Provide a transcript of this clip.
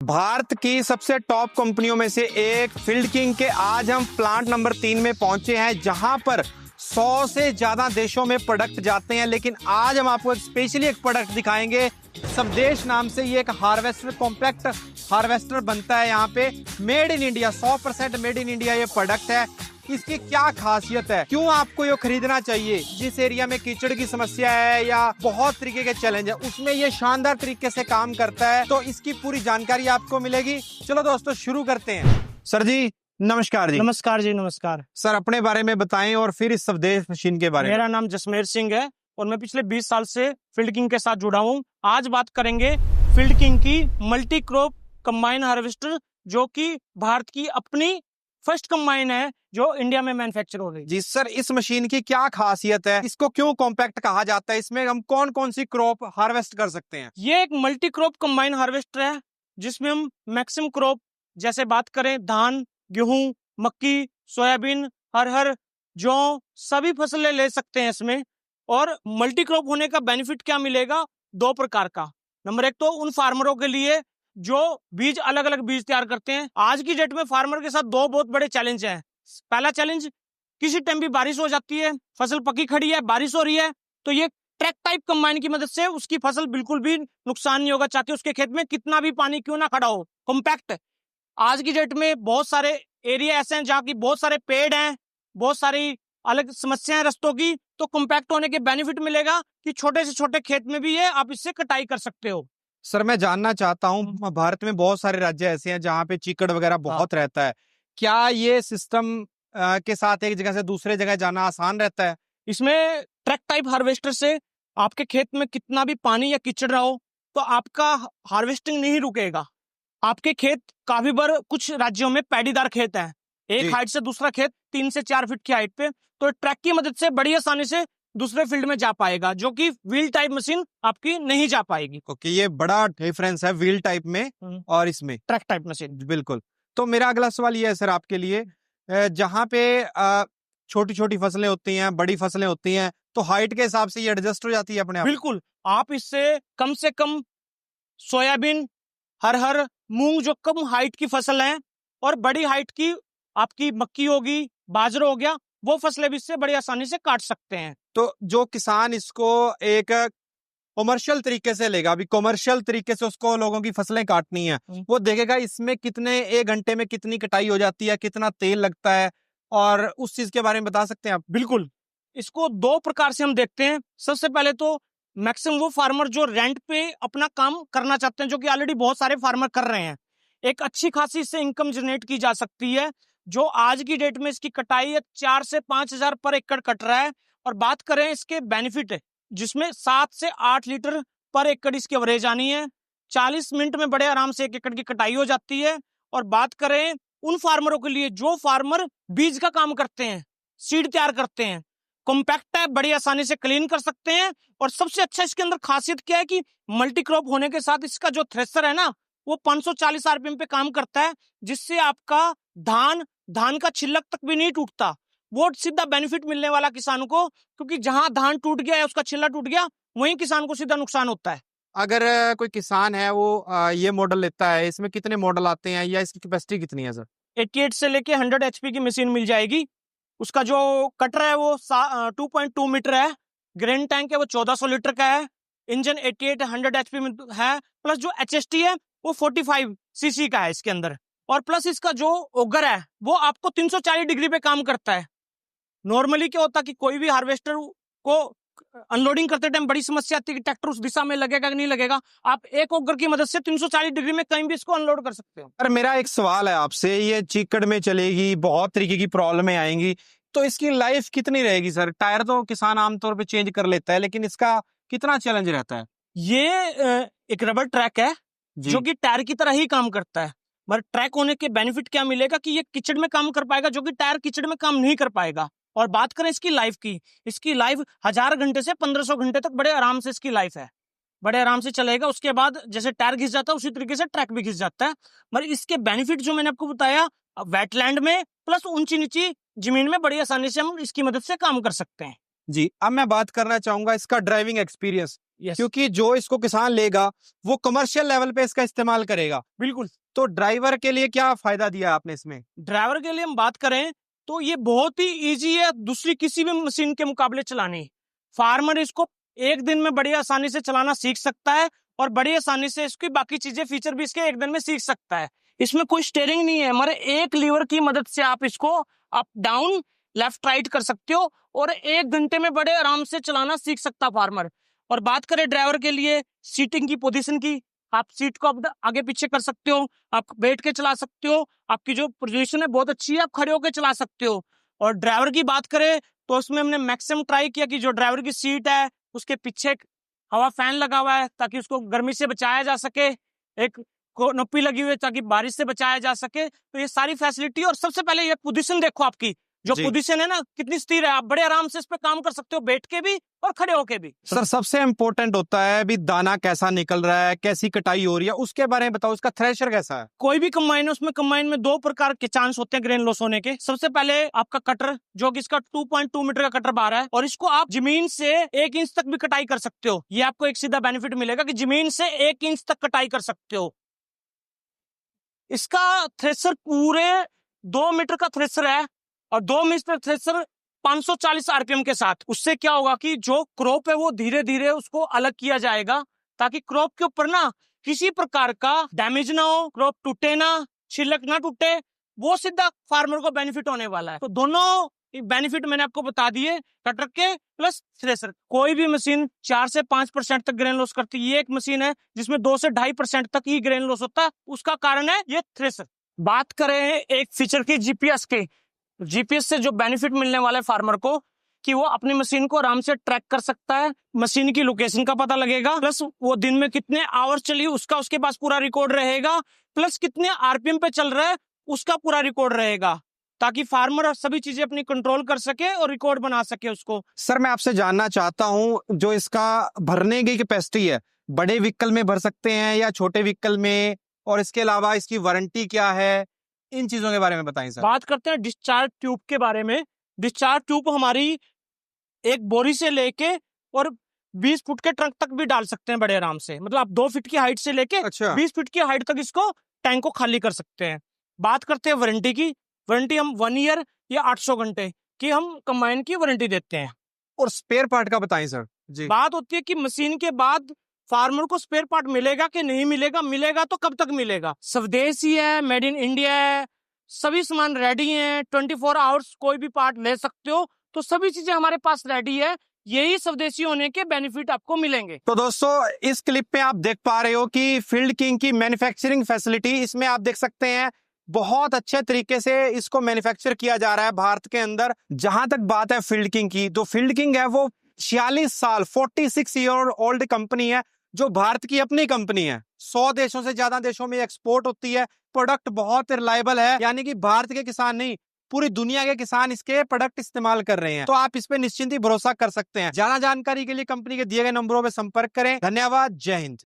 भारत की सबसे टॉप कंपनियों में से एक फील्ड किंग के आज हम प्लांट नंबर 3 में पहुंचे हैं, जहां पर 100 से ज्यादा देशों में प्रोडक्ट जाते हैं। लेकिन आज हम आपको स्पेशली एक प्रोडक्ट दिखाएंगे। स्वदेश नाम से ये एक हार्वेस्टर, कॉम्पैक्ट हार्वेस्टर बनता है यहाँ पे। Made in India, 100% made in India ये प्रोडक्ट है। इसकी क्या खासियत है, क्यों आपको ये खरीदना चाहिए? जिस एरिया में कीचड़ की समस्या है या बहुत तरीके के चैलेंज है, उसमें ये शानदार तरीके से काम करता है। तो इसकी पूरी जानकारी आपको मिलेगी। चलो दोस्तों शुरू करते हैं। सर जी नमस्कार जी। नमस्कार जी, नमस्कार सर अपने बारे में बताएं और फिर इस स्वदेश मशीन के बारे में। मेरा नाम जसमेर सिंह है और मैं पिछले 20 साल से फील्ड किंग के साथ जुड़ा हूँ। आज बात करेंगे फील्ड किंग की मल्टी क्रॉप कंबाइन हार्वेस्टर, जो कि भारत की अपनी फर्स्ट कंबाइन है जो इंडिया में मैन्युफैक्चर हो रही है। जी सर, इस मशीन की क्या खासियत है? इसको क्यों कॉम्पैक्ट कहा जाता है? इसमें हम कौन कौन सी क्रॉप हार्वेस्ट कर सकते हैं? ये एक मल्टी क्रॉप कंबाइन हार्वेस्टर है जिसमें हम मैक्सिमम क्रॉप, जैसे बात करें धान, गेहूं, मक्की, सोयाबीन, अरहर, जौ, सभी फसलें ले सकते हैं इसमें। और मल्टी क्रॉप होने का बेनिफिट क्या मिलेगा? 2 प्रकार का। नंबर 1 तो उन फार्मरों के लिए जो बीज अलग अलग बीज तैयार करते हैं। आज की डेट में फार्मर के साथ 2 बहुत बड़े चैलेंज हैं। पहला चैलेंज, किसी टाइम भी बारिश हो जाती है, फसल पकी खड़ी है, बारिश हो रही है, तो ये ट्रैक टाइप कंबाइन की मदद से उसकी फसल बिल्कुल भी नुकसान नहीं होगा, चाहे उसके खेत में कितना भी पानी क्यों ना खड़ा हो। कॉम्पैक्ट, आज की डेट में बहुत सारे एरिया ऐसे हैं जहाँ की बहुत सारे पेड़ हैं, बहुत सारी अलग समस्याएं रस्तों की, तो कॉम्पैक्ट होने के बेनिफिट मिलेगा कि छोटे से छोटे खेत में भी ये आप इससे कटाई कर सकते हो। सर मैं जानना चाहता हूँ, भारत में बहुत सारे राज्य ऐसे हैं जहाँ पे चिकड़ वगैरह बहुत रहता है। क्या ये सिस्टम के साथ एक जगह से दूसरे जगह जाना आसान रहता है? इसमें ट्रैक टाइप हार्वेस्टर से आपके खेत में कितना भी पानी या कीचड़ रहा हो तो आपका हार्वेस्टिंग नहीं रुकेगा। आपके खेत काफी बार कुछ राज्यों में पैडीदार खेत है, एक हाइट से दूसरा खेत 3 से 4 फीट की हाइट पे, तो ट्रैक की मदद से बड़ी आसानी से दूसरे फील्ड में जा पाएगा, जो कि व्हील टाइप मशीन आपकी नहीं जा पाएगी। ओके, ये बड़ा डिफरेंस है व्हील टाइप में और इसमें ट्रैक टाइप मशीन। बिल्कुल। तो मेरा अगला सवाल ये है सर आपके लिए, जहाँ पे छोटी छोटी फसलें होती हैं, बड़ी फसलें होती हैं, तो हाइट के हिसाब से ये एडजस्ट हो जाती है अपने आप? बिल्कुल, आप इससे कम से कम सोयाबीन, अरहर, मूंग, जो कम हाइट की फसल है, और बड़ी हाइट की आपकी मक्की होगी, बाजरा हो गया, वो फसलें भी इससे बड़ी आसानी से काट सकते हैं। तो जो किसान इसको एक कॉमर्शियल तरीके से लेगा, अभी कॉमर्शियल तरीके से उसको लोगों की फसलें काटनी है, वो देखेगा इसमें कितने, 1 घंटे में कितनी कटाई हो जाती है, कितना तेल लगता है, और उस चीज के बारे में बता सकते हैं आप? बिल्कुल, इसको 2 प्रकार से हम देखते हैं। सबसे पहले तो मैक्सिमम वो फार्मर जो रेंट पे अपना काम करना चाहते हैं, जो कि ऑलरेडी बहुत सारे फार्मर कर रहे हैं, एक अच्छी खासी इससे इनकम जनरेट की जा सकती है, जो आज की डेट में इसकी कटाई 4 से 5 हजार पर एकड़ कट रहा है। और बात करें इसके बेनिफिट, जिसमें 7 से 8 लीटर पर एकड़ इसकी एवरेज आनी है, 40 मिनट में बड़े आराम से 1 एकड़ की कटाई हो जाती है। और बात करें उन फार्मरों के लिए जो फार्मर बीज का काम करते हैं, सीड तैयार करते हैं, कॉम्पैक्ट है, बड़ी आसानी से क्लीन कर सकते हैं। और सबसे अच्छा इसके अंदर खासियत क्या है कि मल्टी क्रॉप होने के साथ इसका जो थ्रेशर है ना, वो 540 आरपीएम पे काम करता है, जिससे आपका धान का छिलक तक भी नहीं टूटता। वो सीधा बेनिफिट मिलने वाला किसान को, क्योंकि जहां धान टूट गया या उसका छिल्ला टूट गया, वहीं किसान को सीधा नुकसान होता है। अगर कोई किसान है वो ये मॉडल लेता है, इसमें कितने मॉडल आते हैं या इसकी कैपेसिटी कितनी है सर? 88 से लेके 100 एचपी की मशीन मिल जाएगी। उसका जो कटर है वो 2.2 मीटर है, ग्रेन टैंक है वो 1400 लीटर का है, इंजन 88 100 एचपी में है, प्लस जो एचएसटी है वो 45 सीसी का है इसके अंदर। और प्लस इसका जो ऑगर है वो आपको 340 डिग्री पे काम करता है। नॉर्मली क्या होता है कि कोई भी हार्वेस्टर को अनलोडिंग करते टाइम बड़ी समस्या आती है कि ट्रैक्टर उस दिशा में लगेगा कि नहीं लगेगा। आप एक ऑगर की मदद से 340 डिग्री में कहीं भी इसको अनलोड कर सकते हो। अरे मेरा एक सवाल है आपसे, ये चिकड़ में चलेगी, बहुत तरीके की प्रॉब्लमें आएंगी, तो इसकी लाइफ कितनी रहेगी सर? टायर तो किसान आमतौर पे चेंज कर लेता है, लेकिन इसका कितना चैलेंज रहता है? ये एक रबर ट्रैक है जो कि टायर की तरह ही काम करता है, मगर ट्रैक होने के बेनिफिट क्या मिलेगा कि ये कीचड़ में काम कर पाएगा, जो कि टायर कीचड़ में काम नहीं कर पाएगा। और बात करें इसकी लाइफ की, इसकी लाइफ 1000 घंटे से 1500 घंटे तक बड़े आराम से इसकी लाइफ है, बड़े आराम से चलेगा। उसके बाद जैसे टायर घिस जाता है उसी तरीके से ट्रैक भी घिस जाता है। मगर इसके बेनिफिट जो मैंने आपको बताया, वेटलैंड में प्लस ऊंची नीची जमीन में बड़ी आसानी से हम इसकी मदद से काम कर सकते हैं। जी, अब मैं बात करना चाहूंगा इसका ड्राइविंग एक्सपीरियंस। यस क्योंकि जो इसको किसान लेगा वो कमर्शियल लेवल पे इसका इस्तेमाल करेगा। बिल्कुल। तो ड्राइवर के लिए क्या फायदा दिया आपने इसमें? ड्राइवर के लिए हम बात करें तो ये बहुत ही इजी है दूसरी किसी भी मशीन के मुकाबले चलानी। फार्मर इसको एक दिन में बड़ी आसानी से चलाना सीख सकता है और बड़ी आसानी से इसकी बाकी चीजें फीचर भी इसके एक दिन में सीख सकता है। इसमें कोई स्टीयरिंग नहीं है, हमारे एक लीवर की मदद से आप इसको अप डाउन लेफ्ट राइट कर सकते हो और 1 घंटे में बड़े आराम से चलाना सीख सकता फार्मर। और बात करें ड्राइवर के लिए सीटिंग की पोजीशन की, आप सीट को आगे पीछे कर सकते हो, आप बैठ के चला सकते हो, आपकी जो पोजीशन है बहुत अच्छी है, आप खड़े होकर चला सकते हो। और ड्राइवर की बात करें तो उसमें हमने मैक्सिमम ट्राई किया कि जो ड्राइवर की सीट है उसके पीछे हवा फैन लगा हुआ है ताकि उसको गर्मी से बचाया जा सके, एक नोपी लगी हुई है ताकि बारिश से बचाया जा सके। तो ये सारी फैसिलिटी, और सबसे पहले ये पोजीशन देखो, आपकी जो जी। पोजीशन है ना कितनी स्थिर है, आप बड़े आराम से इस पे काम कर सकते हो, बैठ के भी और खड़े होके भी। सर सबसे इम्पोर्टेंट होता है अभी दाना कैसा निकल रहा है, कैसी कटाई हो रही है, उसके बारे में बताओ। इसका थ्रेशर कैसा है? कोई भी कंबाइन है उसमें कंबाइन में 2 प्रकार के चांस होते हैं ग्रेन लॉस होने के। सबसे पहले आपका कटर, जो कि इसका 2.2 मीटर का कटर बार है और इसको आप जमीन से 1 इंच तक भी कटाई कर सकते हो। ये आपको एक सीधा बेनिफिट मिलेगा कि जमीन से 1 इंच तक कटाई कर सकते हो। इसका थ्रेशर पूरे 2 मीटर का थ्रेशर है और 2 मीटर थ्रेशर 540 आरपीएम के साथ। उससे क्या होगा कि जो क्रॉप है वो धीरे धीरे उसको अलग किया जाएगा ताकि क्रॉप के ऊपर ना किसी प्रकार का डैमेज ना हो, क्रॉप टूटे ना, छिलक ना टूटे, वो सीधा फार्मर को बेनिफिट होने वाला है। तो दोनों बेनिफिट मैंने आपको बता दिए, कटर के प्लस थ्रेशर। कोई भी मशीन 4 से 5% तक ग्रेन लॉस करती है, ये एक मशीन है जिसमें 2 से 2.5% तक ही ग्रेन लॉस होता है, उसका कारण है ये थ्रेशर। बात करें एक फीचर की जीपीएस के, जीपीएस से जो बेनिफिट मिलने वाला है फार्मर को कि वो अपनी मशीन को आराम से ट्रैक कर सकता है, मशीन की लोकेशन का पता लगेगा, प्लस वो दिन में कितने आवर्स चली उसका उसके पास पूरा रिकॉर्ड रहेगा, प्लस कितने आरपीएम पे चल रहा है उसका पूरा रिकॉर्ड रहेगा, ताकि फार्मर सभी चीजें अपनी कंट्रोल कर सके और रिकॉर्ड बना सके उसको। सर मैं आपसे जानना चाहता हूँ, जो इसका भरने की कैपेसिटी है, बड़े व्हीकल में भर सकते हैं या छोटे व्हीकल में, और इसके अलावा इसकी वारंटी क्या है, इन चीजों के बारे में बताएं सर। बात करते हैं डिस्चार्ज ट्यूब के बारे में। डिस्चार्ज ट्यूब हमारी एक बोरी से लेके और 20 फुट के ट्रंक तक भी डाल सकते हैं बड़े आराम से, मतलब आप 2 फीट की हाइट से लेके अच्छा। 20 फीट की हाइट तक इसको टैंक को खाली कर सकते हैं। बात करते हैं वारंटी की। वारंटी हम 1 ईयर या 800 घंटे की हम कंबाइन की वारंटी देते हैं। और स्पेयर पार्ट का बताएं सर। जी। बात होती है कि मशीन के बाद फार्मर को स्पेयर पार्ट मिलेगा कि नहीं मिलेगा, मिलेगा तो कब तक मिलेगा। स्वदेशी है, मेड इन इंडिया है, सभी सामान रेडी है, 24 आवर्स कोई भी पार्ट ले सकते हो, तो सभी चीजें हमारे पास रेडी है। यही स्वदेशी होने के बेनिफिट आपको मिलेंगे। तो दोस्तों इस क्लिप में आप देख पा रहे हो कि फील्ड किंग की मैन्युफैक्चरिंग फैसिलिटी, इसमें आप देख सकते हैं बहुत अच्छे तरीके से इसको मैन्युफैक्चर किया जा रहा है भारत के अंदर। जहां तक बात है फील्ड किंग की, तो फील्ड किंग है वो 46 साल 46 ईयर ओल्ड कंपनी है, जो भारत की अपनी कंपनी है। 100 देशों से ज्यादा देशों में एक्सपोर्ट होती है। प्रोडक्ट बहुत रिलायबल है, यानी कि भारत के किसान नहीं, पूरी दुनिया के किसान इसके प्रोडक्ट इस्तेमाल कर रहे हैं। तो आप इस पे निश्चिंत ही भरोसा कर सकते हैं। ज्यादा जानकारी के लिए कंपनी के दिए गए नंबरों पर संपर्क करें। धन्यवाद। जय हिंद।